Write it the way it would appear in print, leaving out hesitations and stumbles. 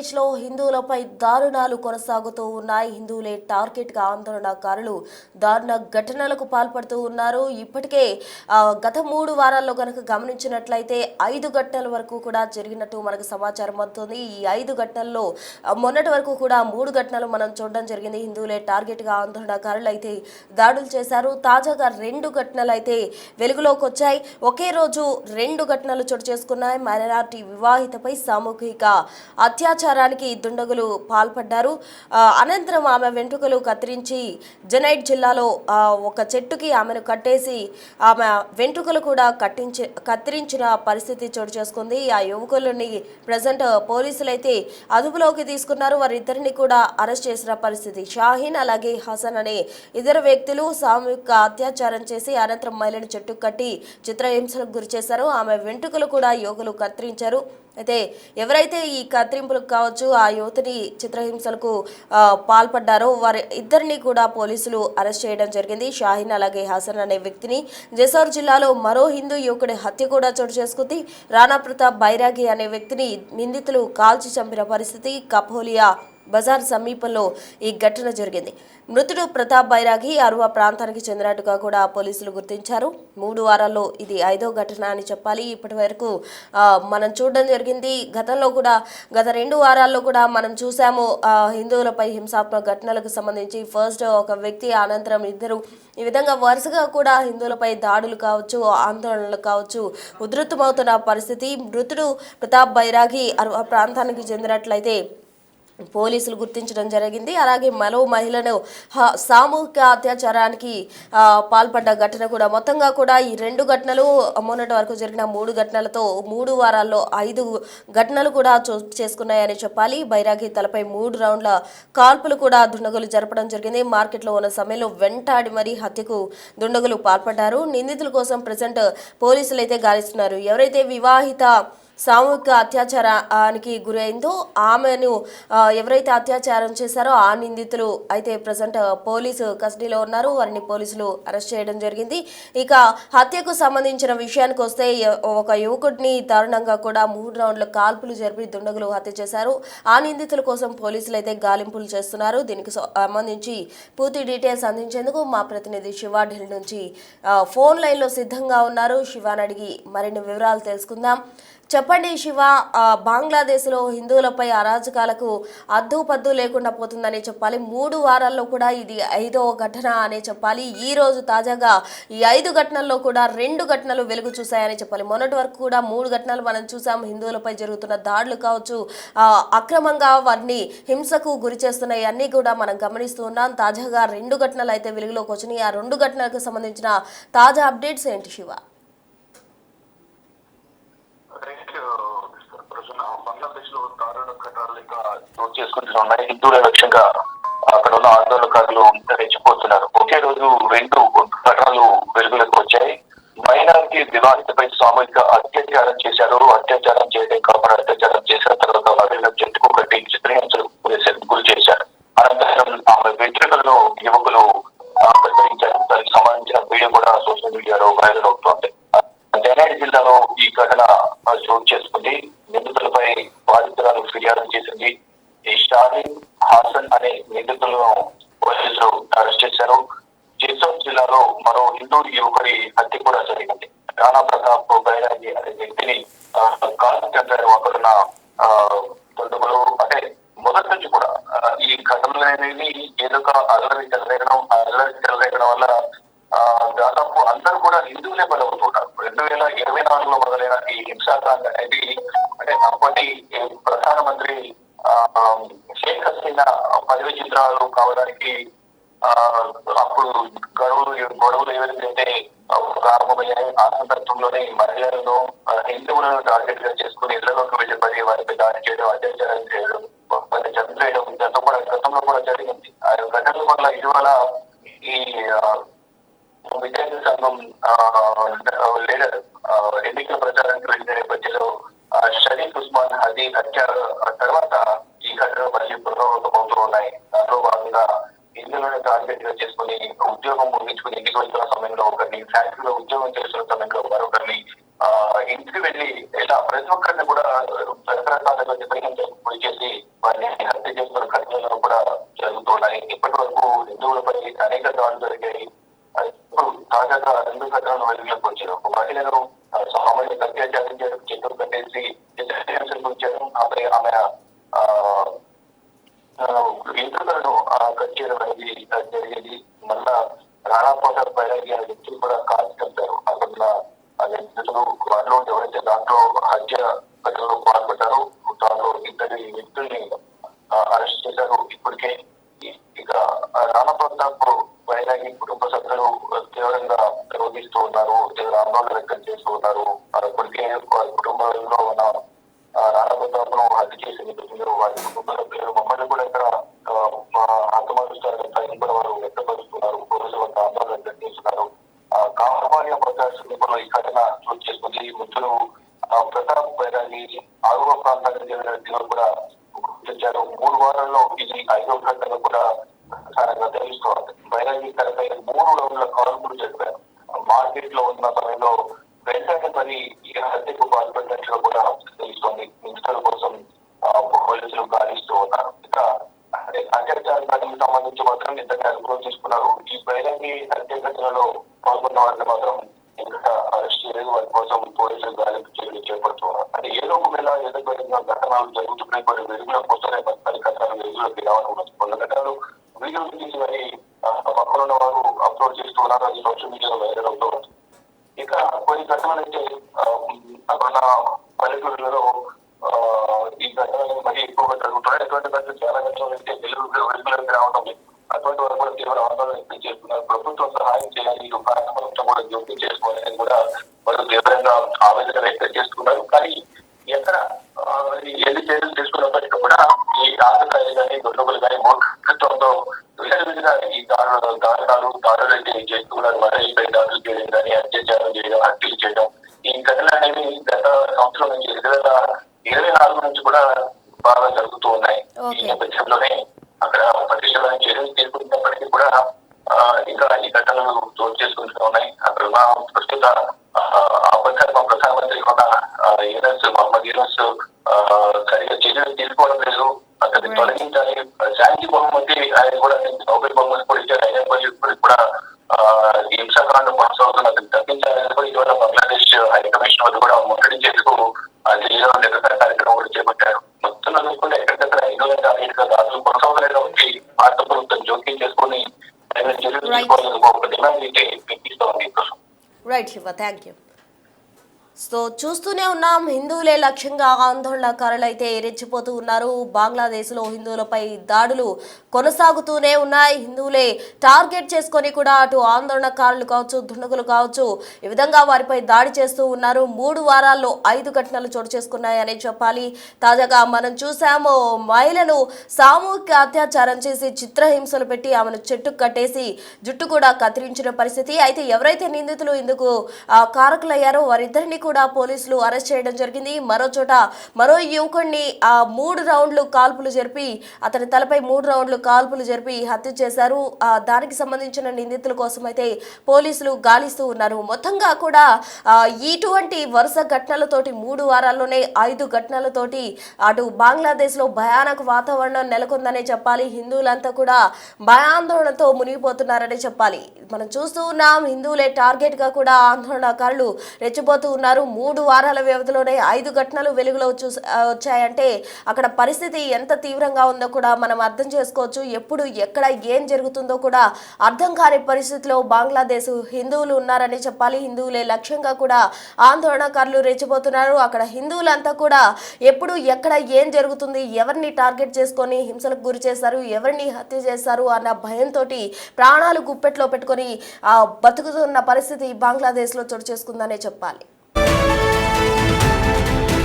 ఆంధ్రప్రదేశ్లో హిందువులపై దారుణాలు కొనసాగుతూ ఉన్నాయి. హిందువులే టార్గెట్గా ఆందోళనకారులు దారుణ ఘటనలకు పాల్పడుతూ ఉన్నారు. ఇప్పటికే గత 3 వారాల్లో కనుక గమనించినట్లయితే 5 ఘటనల వరకు కూడా జరిగినట్టు మనకు సమాచారం అందుతుంది. ఈ 5 ఘటనల్లో మొన్నటి వరకు కూడా 3 ఘటనలు మనం చూడడం జరిగింది. హిందువులే టార్గెట్గా ఆందోళనకారులు అయితే దాడులు చేశారు. తాజాగా 2 ఘటనలు అయితే వెలుగులోకి వచ్చాయి. ఒకే రోజు 2 ఘటనలు చోటు చేసుకున్నాయి. మైనారిటీ వివాహితపై సామూహిక అత్యాచారానికి దుండగులు పాల్పడ్డారు. అనంతరం ఆమె వెంట్రుకలు కత్తిరించి జనైట్ జిల్లాలో ఒక చెట్టుకి ఆమెను కట్టేసి ఆమె వెంట్రుకలు కూడా కత్తిరించిన పరిస్థితి చోటు చేసుకుంది. ఆ యువకులని ప్రజెంట్ పోలీసులు అయితే అదుపులోకి తీసుకున్నారు. వారిద్దరిని కూడా అరెస్ట్ చేసిన పరిస్థితి. షాహీన్ అలాగే హసన్ అనే ఇద్దరు వ్యక్తులు సామూహిక అత్యాచారం చేసి అనంతరం మహిళను చెట్టు కట్టి చిత్రహింసలకు గురి చేశారు. ఆమె వెంట్రుకలు కూడా యువకులు కత్తిరించారు. అయితే ఎవరైతే ఈ కత్తిరింపులకు కావచ్చు ఆ యువతిని చిత్రహింసలకు పాల్పడ్డారో వారి ఇద్దరిని కూడా పోలీసులు అరెస్ట్ చేయడం జరిగింది. షాహీన్ అలాగే హసన్ అనే వ్యక్తిని జెసోర్ జిల్లాలో మరో హిందూ యువకుడి హత్య కూడా చోటు చేసుకుంది. రాణా ప్రతాప్ బైరాగి అనే వ్యక్తిని నిందితులు కాల్చి చంపిన పరిస్థితి. కపోలియా బజార్ సమీపంలో ఈ ఘటన జరిగింది. మృతుడు ప్రతాప్ బైరాగి అరువా ప్రాంతానికి చెందినట్టుగా కూడా పోలీసులు గుర్తించారు. 3 వారాల్లో ఇది 5వ ఘటన అని చెప్పాలి. ఇప్పటి వరకు మనం చూడడం జరిగింది. గతంలో కూడా గత 2 వారాల్లో కూడా మనం చూసాము హిందువులపై హింసాత్మక ఘటనలకు సంబంధించి ఫస్ట్ ఒక వ్యక్తి అనంతరం ఇద్దరు ఈ విధంగా వరుసగా కూడా హిందువులపై దాడులు కావచ్చు ఆందోళనలు కావచ్చు ఉధృతమవుతున్న పరిస్థితి. మృతుడు ప్రతాప్ బైరాగి అరువా ప్రాంతానికి చెందినట్లయితే పోలీసులు గుర్తించడం జరిగింది. అలాగే మరో మహిళను సామూహిక అత్యాచారానికి పాల్పడ్డ ఘటన కూడా మొత్తంగా కూడా ఈ 2 ఘటనలు మొన్నటి వరకు జరిగిన 3 ఘటనలతో 3 వారాల్లో 5 ఘటనలు కూడా చేసుకున్నాయని చెప్పాలి. బైరాగి తలపై 3 రౌండ్ల కాల్పులు కూడా దుండగులు జరపడం జరిగింది. మార్కెట్లో ఉన్న సమయంలో వెంటాడి మరీ హత్యకు దుండగులు పాల్పడ్డారు. నిందితుల కోసం ప్రజెంట్ పోలీసులు అయితే గాలిస్తున్నారు. ఎవరైతే వివాహిత సామూహిక అత్యాచారానికి గురైందో ఆమెను ఎవరైతే అత్యాచారం చేశారో ఆ నిందితులు అయితే ప్రజెంట్ పోలీసు కస్టడీలో ఉన్నారు. వారిని పోలీసులు అరెస్ట్ చేయడం జరిగింది. ఇక హత్యకు సంబంధించిన విషయానికి వస్తే ఒక యువకుడిని దారుణంగా కూడా 3 రౌండ్ల కాల్పులు జరిపి దుండగులు హత్య చేశారు. ఆ నిందితుల కోసం పోలీసులు అయితే గాలింపులు చేస్తున్నారు. దీనికి సంబంధించి పూర్తి డీటెయిల్స్ అందించేందుకు మా ప్రతినిధి శివ ఢిల్లీ నుంచి ఫోన్ లైన్లో సిద్ధంగా ఉన్నారు. శివాని అడిగి మరిన్ని వివరాలు తెలుసుకుందాం. చెప్పండి శివ, బంగ్లాదేశ్లో హిందువులపై అరాజకాలకు అద్దుపద్దు లేకుండా పోతుందని చెప్పాలి. 3 వారాల్లో కూడా ఇది 5వ ఘటన అనే చెప్పాలి. ఈ రోజు తాజాగా ఈ 5 ఘటనల్లో కూడా 2 ఘటనలు వెలుగు చూశాయని చెప్పాలి. మొన్నటి వరకు కూడా 3 ఘటనలు మనం చూసాం. హిందువులపై జరుగుతున్న దాడులు కావచ్చు అక్రమంగా వారిని హింసకు గురి చేస్తున్నాయి అన్నీ కూడా మనం గమనిస్తూ ఉన్నాం. తాజాగా 2 ఘటనలు అయితే వెలుగులోకి వచ్చినాయి. ఆ 2 ఘటనలకు సంబంధించిన తాజా అప్డేట్స్ ఏంటి శివ? బంగ్లాదేశ్ లో దారుణ ఘటనలు ఇంకా చోటు చేసుకుంటున్నాయి. హిందువుల లక్ష్యంగా అక్కడ ఉన్న ఆందోళనకారులు రెచ్చిపోతున్నారు. ఒకే రోజు 2 ఘటనలు వెలుగులోకి వచ్చాయి. మైనారిటీ వివాహితపై సామూహిక అత్యాచారం చేశారు. అత్యాచారం చేయడం కాకుండా అత్యాచారం చేసిన తర్వాత వారిలో చెట్టుకు కట్టి చిత్రహింసలు గురి చేశారు. అనంతరం ఆమె వెంట్రుకలను యువకులు కత్తిరించారు. దానికి సంబంధించిన వీడియో కూడా సోషల్ మీడియాలో వైరల్ అవుతోంది. జనైట్ జిల్లాలో ఈ ఘటన చోటు చేసుకుంది. నిందితులపై బాధితురాలు ఫిర్యాదు చేసింది. ఈ షాహీన్ హాసన్ అనే నిందితులను పోలీసులు అరెస్ట్ చేశారు. జెసోర్ జిల్లాలో మరో హిందూ యువకుడి హత్య కూడా జరిగింది. రాణా ప్రతాప్ బైరాగి అనే వ్యక్తిని కాల్చి చంపారు. అక్కడున్న దుండగులు అంటే మొదటి నుంచి కూడా ఈ ఘటనలు అనేవి ఏదో ఒక అల్లరి చెలరేగడం వల్ల దాదాపు అందరూ కూడా హిందువులే బలవుతున్నారు. 2024లో మొదలైన ఈ హింసాకాండ అనేది అంటే అప్పటి ప్రధానమంత్రి షేక్ హసీనా పదవి చిత్రాలు కావడానికి అప్పుడు గొడవలు ఏవైతే ప్రారంభమయ్యాయి. ఆ సందర్భంలోనే మహిళలను హిందువులను టార్గెట్ గా చేసుకుని ఇళ్లలోకి వెళ్ళి వారిపై దాడి చేయడం, అత్యాచారం చేయడం, వారిని చంపేయడం గతంలో కూడా జరిగింది. ఆ ఘటనల వల్ల ఇటీవల ఈ విద్యార్థి సంఘం లీడర్ ఎన్నికల ప్రచారానికి వెళ్ళిన నేపథ్యంలో షరీఫ్ ఉస్మాన్ హదీ హత్య తర్వాత ఈ ఘటనలు మళ్ళీ పునరావృతమవుతూ ఉన్నాయి. దాంట్లో భాగంగా హిందువులను టార్గెట్ గా చేసుకుని ఉద్యోగం ముగించుకుని ఇంటికి వెళ్తున్న సమయంలో ఒకరిని, ఫ్యాక్టరీలో ఉద్యోగం చేస్తున్న సమయంలో మరొకరిని ఇంటికి వెళ్ళి ఇలా ప్రతి ఒక్కరిని కూడా రకరకాలుగా విభజించి పొడి చేసి వారిని హత్య చేస్తున్న ఘటనలు కూడా జరుగుతున్నాయి. ఇప్పటి వరకు హిందువులపై అనేక దాడులు జరిగాయి. ఇప్పుడు తాజాగా 2 ఘటనలు వెలుగులోకి వచ్చారు. ఒక మహిళను సామాన్య అత్యాచారం చేయడం, చెట్టులు కట్టేసి ఉంచారు. ఆమె ఇంద్రులను కట్ చేయడం అనేది జరిగింది. మళ్ళా రాణాపోట బైరాగి అనే వ్యక్తులు కూడా కాల్చి చంపారు. అక్కడ వ్యక్తులు వాళ్ళు ఎవరైతే దాంట్లో హత్య ఘటనలో పాల్పడ్డారో దాంట్లో 2 వ్యక్తుల్ని అరెస్ట్ చేశారు. ఇప్పటికే ఇక రాణా ప్రతాప్ బైరాగి కుటుంబ సభ్యులు తీవ్రంగా రోధిస్తూ ఉన్నారు, తీవ్ర ఆందోళన వ్యక్తం చేస్తూ ఉన్నారు. ఇప్పటికే వారి కుటుంబంలో ఉన్న రాణా ప్రతాప్ను హత్య చేసి నిపుణులు వారి కుటుంబ సభ్యులు మమ్మల్ని కూడా ఇక్కడ హతమారుస్తారని కూడా వారు వ్యక్తపరుస్తున్నారు. పోలీసులు కొంత ఆందోళన వ్యక్తం చేస్తున్నారు. కామాన్య ప్రకాశ్ సమీపంలో ఈ ఘటన చోటు చేసుకుంది. మృతులు ప్రతాప్ బైరాగి 6వ ప్రాంతానికి చెందిన వ్యక్తులు కూడా గుర్తించారు. 3 వారాల్లో ఇది 5వ ఘటన కూడా ప్రధానంగా తెలుస్తోంది. బైరాగి తనపై 3 రౌండ్ల కాల్పులు జరిపారు. మార్కెట్ లో ఉన్న సమయంలో వెంటనే మరి ఈ హత్యకు పాల్పడినట్లు కూడా తెలుస్తోంది. నిందితుల కోసం పోలీసులు గాలిస్తూ ఉన్నారు. ఇక అత్యాచారానికి సంబంధించి మాత్రం ఇంతగా అనుభవం తీసుకున్నారు. ఈ బైరాగి హత్య ఘటనలో పాల్గొన్న వారిని మాత్రం ఇంకా అరెస్ట్ చేయలేదు. వారి కోసం పోలీసులు గాలింపు చర్యలు చేపడుతున్నారు. అంటే ఏదో ఒక వేళ ఏదో ఘటనలు జరుగుతున్నాయి, కొన్ని వెలుగులోకి వస్తున్నాయి. మరి ఘటనలు వెలుగులోకి రావడం కొన్ని ఘటనలు వీడియో తీసి మరి పక్కన ఉన్న వారు అప్లోడ్ చేస్తూ ఉన్నారు. అది సోషల్ మీడియాలో వైరల్ అవుతూ ఉంది. ఇక కొన్ని ఘటనలు అయితే అక్కడ పల్లెటూరులలో ఈ ఘటనలు మరీ ఎక్కువగా జరుగుతున్నాయి. అటువంటి ఘటనలు చాలా ఘటనలు అయితే వెలుగులోకి రావడం లేదు. అటువంటి వారు కూడా తీవ్ర ఆందోళన వ్యక్తం చేస్తున్నారు. ప్రభుత్వం సహాయం చేయాలి, ఇటు కార్యక్రమంతో కూడా జోక్యం చేసుకోవాలని కూడా వారు తీవ్రంగా ఆవేదన వ్యక్తం చేస్తున్నారు. కానీ ఎక్కడ ఎన్ని చర్యలు తీసుకున్నప్పటికీ కూడా ఈ రాజకాయలు కానీ గొడవలు కానీ మూర్ఖత్వంతో విధంగా ఈ దారుణాలు అయితే చేస్తున్నారు. మహిళలపై దాడులు చేయడం కానీ, అత్యాచారం చేయడం, హత్యలు చేయడం, ఈ ఘటనలు అనేవి గత సంవత్సరం నుంచి 2024 నుంచి కూడా బాగా జరుగుతూ ఉన్నాయి. ఈ నేపథ్యంలోనే అక్కడ పటిష్టమైన చర్యలు తీసుకున్నప్పటికీ కూడా ఇంకా ఈ ఘటనలు చోటు చేసుకుంటూ ఉన్నాయి. అక్కడ ఉన్న ప్రస్తుత ప్రధానమంత్రి కూడా మహమ్మద్ యూనస్ సరిగ్గా చర్యలు తీసుకోవడం లేదు. అతన్ని తొలగించాలి. శాంతి బహుమతి ఆయన కూడా నోబెల్ బహుమతి కూడా ఇచ్చారు. అయినప్పటికీ కూడా హింసాకాండ కొనసాగుతున్న అతన్ని తగ్గించాలని కూడా ఇటీవల బంగ్లాదేశ్ హై కమిషన్ వద్ద కూడా ముట్టడించేందుకు ఢిల్లీలో నిరసన కార్యక్రమం కూడా చేపట్టారు. మొత్తం చూసుకుంటే ఎక్కడికక్కడ ఎన్నో దాడులు కొనసాగలేదు. కాబట్టి భారత ప్రభుత్వం జోక్యం చేసుకుని చర్యలు తీసుకోవాలని ఒక డిమాండ్ అయితే వినిపిస్తోంది. Right Shiva, thank you. So చూస్తూనే ఉన్నాం, హిందువులే లక్ష్యంగా ఆందోళనకారులు అయితే రెచ్చిపోతూ ఉన్నారు. బంగ్లాదేశ్లో హిందువులపై దాడులు కొనసాగుతూనే ఉన్నాయి. హిందువులే టార్గెట్ చేసుకొని కూడా అటు ఆందోళనకారులు కావచ్చు, దుండగులు కావచ్చు, ఈ విధంగా వారిపై దాడి చేస్తూ ఉన్నారు. 3 వారాల్లో 5 ఘటనలు చోటు చేసుకున్నాయని చెప్పాలి. తాజాగా మనం చూసాము, మహిళను సామూహిక అత్యాచారం చేసి చిత్రహింసలు పెట్టి ఆమెను చెట్టుకు కట్టేసి జుట్టు కూడా కత్తిరించిన పరిస్థితి. అయితే ఎవరైతే నిందితులు ఇందుకు కారకులయ్యారో వారిద్దరిని కూడా పోలీసులు అరెస్ట్ చేయడం జరిగింది. మరో యువకుడిని 3 రౌండ్లు కాల్పులు జరిపి అతని తలపై 3 రౌండ్లు కాల్పులు జరిపి హత్య చేశారు. దానికి సంబంధించిన నిందితుల కోసం అయితే పోలీసులు గాలిస్తూ ఉన్నారు. మొత్తంగా కూడా ఇటువంటి వరుస ఘటనలతోటి 3 వారాల్లోనే 5 ఘటనలతోటి అటు బంగ్లాదేశ్ లో భయానక వాతావరణం నెలకొందనే చెప్పాలి. హిందువులంతా కూడా భయాందోళనతో మునిగిపోతున్నారని చెప్పాలి. మనం చూస్తూ ఉన్నాం, హిందువులే టార్గెట్ గా కూడా ఆందోళనకారులు రెచ్చిపోతూ ఉన్నారు. 3 వారాల వ్యవధిలోనే 5 ఘటనలు వెలుగులో వచ్చాయంటే అక్కడ పరిస్థితి ఎంత తీవ్రంగా ఉందో కూడా మనం అర్థం చేసుకోవచ్చు. ఎప్పుడు ఎక్కడ ఏం జరుగుతుందో కూడా అర్థం కాని పరిస్థితిలో బంగ్లాదేశ్ హిందువులు ఉన్నారని చెప్పాలి. హిందువులే లక్ష్యంగా కూడా ఆందోళనకారులు రెచ్చిపోతున్నారు. అక్కడ హిందువులంతా కూడా ఎప్పుడు ఎక్కడ ఏం జరుగుతుంది, ఎవరిని టార్గెట్ చేసుకొని హింసలకు గురి చేశారు, ఎవరిని హత్య చేశారు అన్న భయంతో ప్రాణాలు గుప్పెట్లో పెట్టుకొని బతుకుతున్న పరిస్థితి బంగ్లాదేశ్లో చోటు చేసుకుందనే చెప్పాలి.